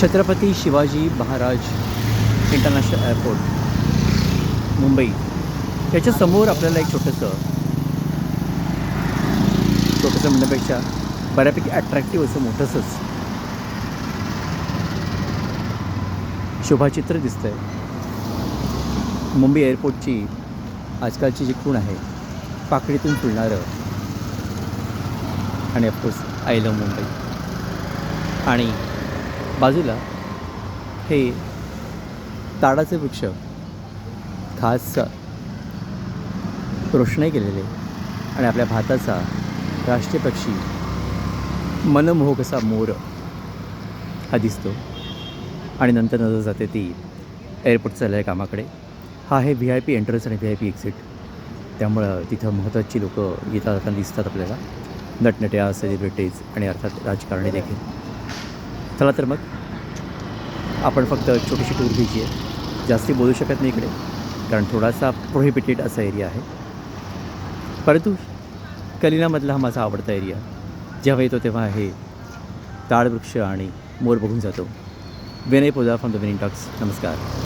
Chhatrapati Shivaji Maharaj international airport Mumbai याच्यासमोर आपल्याला एक छोटंसं म्हणण्यापेक्षा बऱ्यापैकी ॲट्रॅक्टिव्ह असं मोठंसंच शोभाचित्र दिसतं आहे. मुंबई एअरपोर्टची आजकालची जी खूण आहे, पाकळीतून फुलणारं आणि ऑफकोर्स आय लव्ह मुंबई. आणि बाजूला हे ताडाचे वृक्ष खास रोषणाई केलेले आणि आपल्या भारताचा राष्ट्रीय पक्षी मनमोहक असा मोर हा दिसतो. आणि नंतर नजर जाते ती एअरपोर्ट चाललेल्या कामाकडे. हा आहे VIP एंट्रन्स आणि VIP एक्झिट. त्यामुळं तिथं महत्त्वाची लोकं येता जाताना दिसतात आपल्याला, नटनट्या, सेलिब्रिटीज आणि अर्थात राजकारणी देखील. चला तर मग आपण फक्त छोटीशी टूर घ्यायची आहे. जास्ती बोलू शकत नाही इकडे, कारण थोडासा प्रोहिबिटेड असा एरिया आहे. परंतु कलिनामधला हा माझा आवडता एरिया. जेव्हा येतो तेव्हा हे ताडवृक्ष आणि मोर बघून जातो. Vinay Podar from the winning talks. नमस्कार.